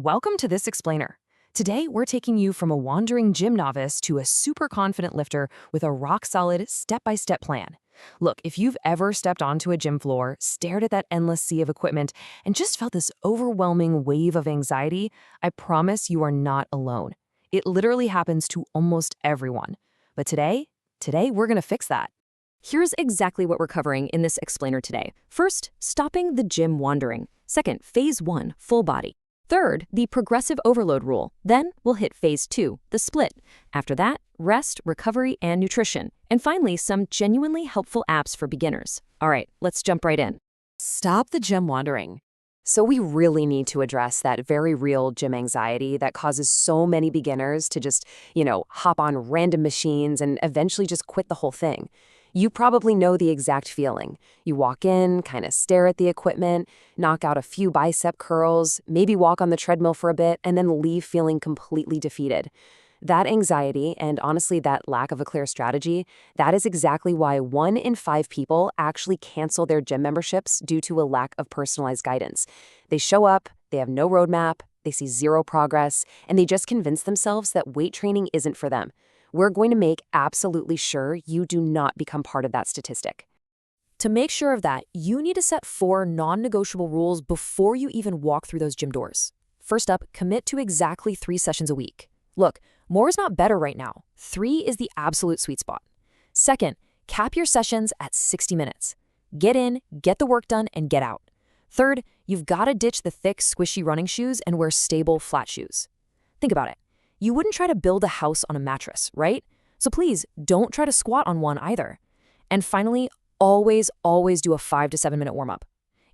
Welcome to This Explainer. Today, we're taking you from a wandering gym novice to a super confident lifter with a rock-solid, step-by-step plan. Look, if you've ever stepped onto a gym floor, stared at that endless sea of equipment, and just felt this overwhelming wave of anxiety, I promise you are not alone. It literally happens to almost everyone. But today we're gonna fix that. Here's exactly what we're covering in this explainer today. First, stopping the gym wandering. Second, phase 1, full body. Third, the progressive overload rule. Then we'll hit phase 2, the split. After that, rest, recovery, and nutrition. And finally, some genuinely helpful apps for beginners. All right, let's jump right in. Stop the gym wandering. So we really need to address that very real gym anxiety that causes so many beginners to just, hop on random machines and eventually just quit the whole thing. You probably know the exact feeling. You walk in, kind of stare at the equipment, knock out a few bicep curls, maybe walk on the treadmill for a bit, and then leave feeling completely defeated. That anxiety, and honestly that lack of a clear strategy, that is exactly why 1 in 5 people actually cancel their gym memberships due to a lack of personalized guidance. They show up, they have no roadmap, they see zero progress, and they just convince themselves that weight training isn't for them. We're going to make absolutely sure you do not become part of that statistic. To make sure of that, you need to set 4 non-negotiable rules before you even walk through those gym doors. First up, commit to exactly 3 sessions a week. Look, more is not better right now. 3 is the absolute sweet spot. Second, cap your sessions at 60 minutes. Get in, get the work done, and get out. Third, you've got to ditch the thick, squishy running shoes and wear stable, flat shoes. Think about it. You wouldn't try to build a house on a mattress, right? So please, don't try to squat on one either. And finally, always do a 5 to 7 minute warm-up.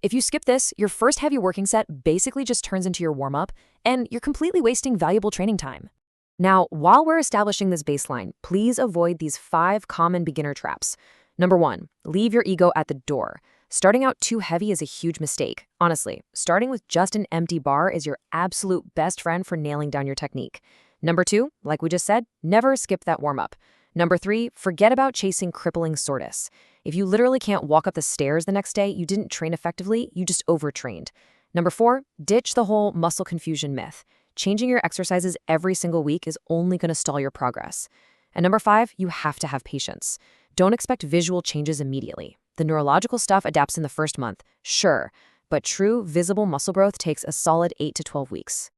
If you skip this, your first heavy working set basically just turns into your warm-up, and you're completely wasting valuable training time. Now, while we're establishing this baseline, please avoid these 5 common beginner traps. Number 1, leave your ego at the door. Starting out too heavy is a huge mistake. Honestly, starting with just an empty bar is your absolute best friend for nailing down your technique. Number 2, like we just said, never skip that warm-up. Number 3, forget about chasing crippling soreness. If you literally can't walk up the stairs the next day, you didn't train effectively, you just overtrained. Number 4, ditch the whole muscle confusion myth. Changing your exercises every single week is only going to stall your progress. And number 5, you have to have patience. Don't expect visual changes immediately. The neurological stuff adapts in the first month, sure, but true visible muscle growth takes a solid 8 to 12 weeks.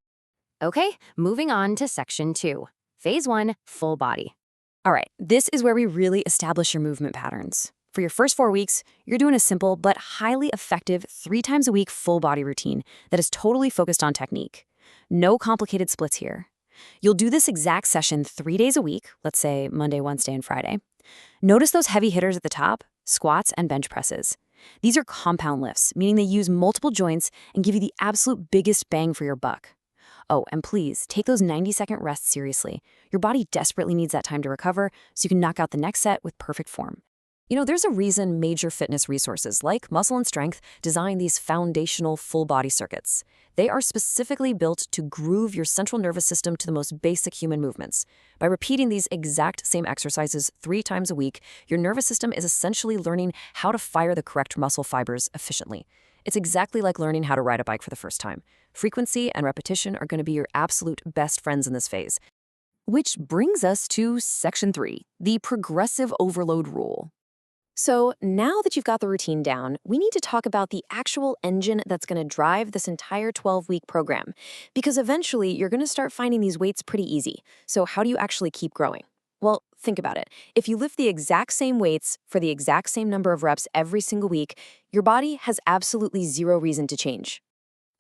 Okay, moving on to section 2. Phase 1, full body. All right, this is where we really establish your movement patterns. For your first 4 weeks, you're doing a simple but highly effective 3 times a week full body routine that is totally focused on technique. No complicated splits here. You'll do this exact session 3 days a week, let's say Monday, Wednesday, and Friday. Notice those heavy hitters at the top, squats and bench presses. These are compound lifts, meaning they use multiple joints and give you the absolute biggest bang for your buck. Oh, and please, take those 90-second rests seriously. Your body desperately needs that time to recover so you can knock out the next set with perfect form. There's a reason major fitness resources like Muscle and Strength design these foundational full-body circuits. They are specifically built to groove your central nervous system to the most basic human movements. By repeating these exact same exercises 3 times a week, your nervous system is essentially learning how to fire the correct muscle fibers efficiently. It's exactly like learning how to ride a bike for the first time. Frequency and repetition are going to be your absolute best friends in this phase. Which brings us to section 3, the progressive overload rule. So now that you've got the routine down, we need to talk about the actual engine that's going to drive this entire 12-week program. Because eventually, you're going to start finding these weights pretty easy. So how do you actually keep growing? Well, think about it. If you lift the exact same weights for the exact same number of reps every single week, your body has absolutely zero reason to change.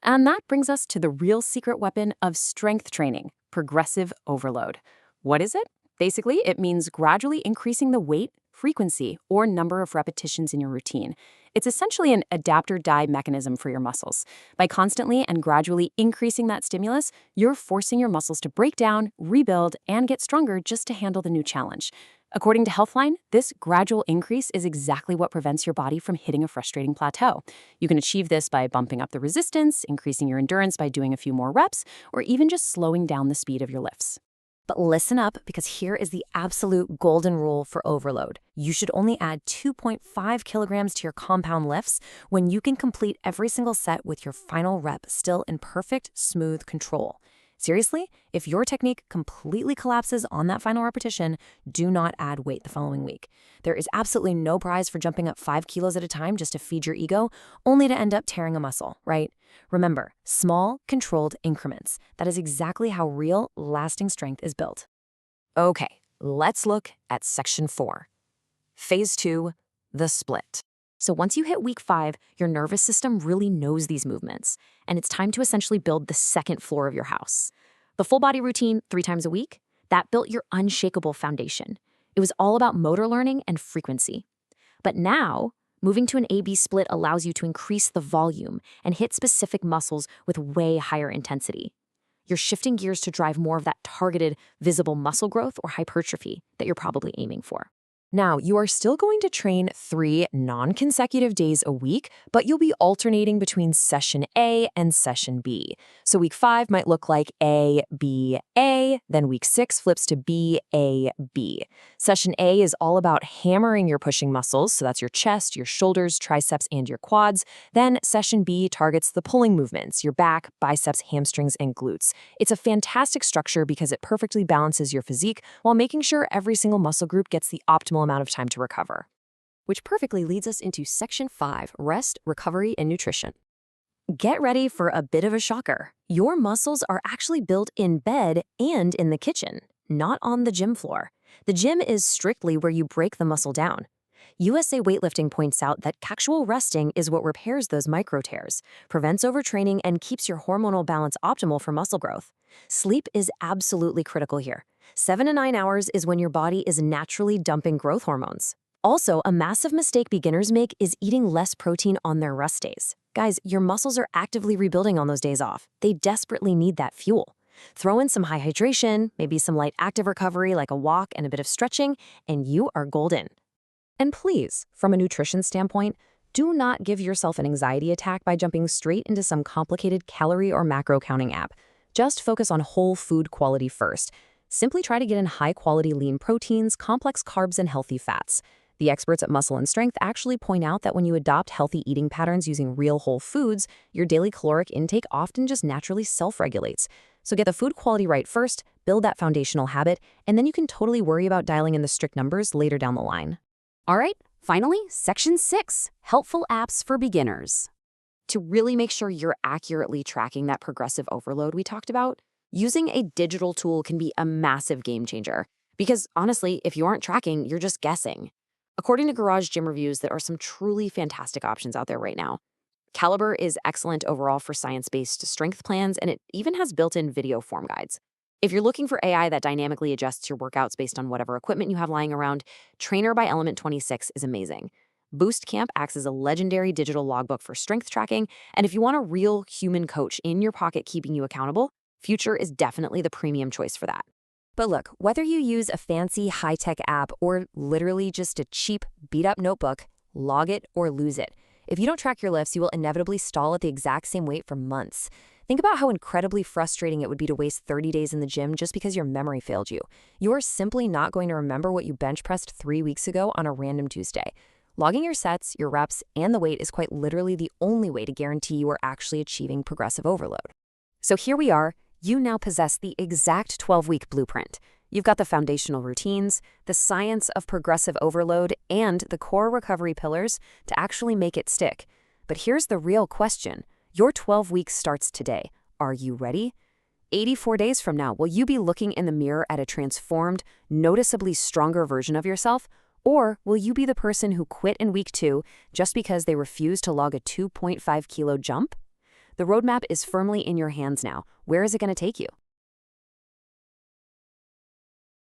And that brings us to the real secret weapon of strength training, progressive overload. What is it? Basically, it means gradually increasing the weight, frequency, or number of repetitions in your routine. It's essentially an adapter-die mechanism for your muscles. By constantly and gradually increasing that stimulus, you're forcing your muscles to break down, rebuild, and get stronger just to handle the new challenge. According to Healthline, this gradual increase is exactly what prevents your body from hitting a frustrating plateau. You can achieve this by bumping up the resistance, increasing your endurance by doing a few more reps, or even just slowing down the speed of your lifts. But listen up, because here is the absolute golden rule for overload. You should only add 2.5 kilograms to your compound lifts when you can complete every single set with your final rep still in perfect, smooth control. Seriously, if your technique completely collapses on that final repetition, do not add weight the following week. There is absolutely no prize for jumping up 5 kilos at a time just to feed your ego, only to end up tearing a muscle, right? Remember, small, controlled increments. That is exactly how real, lasting strength is built. Okay, let's look at Section 4. Phase 2, the split. So once you hit week 5, your nervous system really knows these movements, and it's time to essentially build the second floor of your house. The full body routine 3 times a week, that built your unshakable foundation. It was all about motor learning and frequency. But now, moving to an A-B split allows you to increase the volume and hit specific muscles with way higher intensity. You're shifting gears to drive more of that targeted, visible muscle growth or hypertrophy that you're probably aiming for. Now, you are still going to train 3 non-consecutive days a week, but you'll be alternating between session A and session B. So week 5 might look like A, B, A, then week 6 flips to B, A, B. Session A is all about hammering your pushing muscles, so that's your chest, your shoulders, triceps, and your quads. Then session B targets the pulling movements, your back, biceps, hamstrings, and glutes. It's a fantastic structure because it perfectly balances your physique while making sure every single muscle group gets the optimal amount of time to recover. Which perfectly leads us into Section 5, Rest, Recovery, and Nutrition. Get ready for a bit of a shocker. Your muscles are actually built in bed and in the kitchen, not on the gym floor. The gym is strictly where you break the muscle down. USA Weightlifting points out that casual resting is what repairs those micro tears, prevents overtraining, and keeps your hormonal balance optimal for muscle growth. Sleep is absolutely critical here. 7 to 9 hours is when your body is naturally dumping growth hormones. Also, a massive mistake beginners make is eating less protein on their rest days. Guys, your muscles are actively rebuilding on those days off. They desperately need that fuel. Throw in some high hydration, maybe some light active recovery like a walk and a bit of stretching, and you are golden. And please, from a nutrition standpoint, do not give yourself an anxiety attack by jumping straight into some complicated calorie or macro counting app. Just focus on whole food quality first. Simply try to get in high-quality lean proteins, complex carbs, and healthy fats. The experts at Muscle and Strength actually point out that when you adopt healthy eating patterns using real whole foods, your daily caloric intake often just naturally self-regulates. So get the food quality right first, build that foundational habit, and then you can totally worry about dialing in the strict numbers later down the line. All right, finally, Section 6, Helpful Apps for Beginners. To really make sure you're accurately tracking that progressive overload we talked about, using a digital tool can be a massive game changer. Because honestly, if you aren't tracking, you're just guessing. According to Garage Gym Reviews, there are some truly fantastic options out there right now. Caliber is excellent overall for science-based strength plans, and it even has built-in video form guides. If you're looking for AI that dynamically adjusts your workouts based on whatever equipment you have lying around, Trainer by Element 26 is amazing. Boost Camp acts as a legendary digital logbook for strength tracking, and if you want a real human coach in your pocket keeping you accountable, Future is definitely the premium choice for that. But look, whether you use a fancy high-tech app or literally just a cheap, beat-up notebook, log it or lose it. If you don't track your lifts, you will inevitably stall at the exact same weight for months. Think about how incredibly frustrating it would be to waste 30 days in the gym just because your memory failed you. You are simply not going to remember what you bench pressed 3 weeks ago on a random Tuesday. Logging your sets, your reps, and the weight is quite literally the only way to guarantee you are actually achieving progressive overload. So here we are. You now possess the exact 12-week blueprint. You've got the foundational routines, the science of progressive overload, and the core recovery pillars to actually make it stick. But here's the real question. Your 12 weeks starts today. Are you ready? 84 days from now, will you be looking in the mirror at a transformed, noticeably stronger version of yourself? Or will you be the person who quit in week 2 just because they refused to log a 2.5 kilo jump? The roadmap is firmly in your hands now. Where is it going to take you?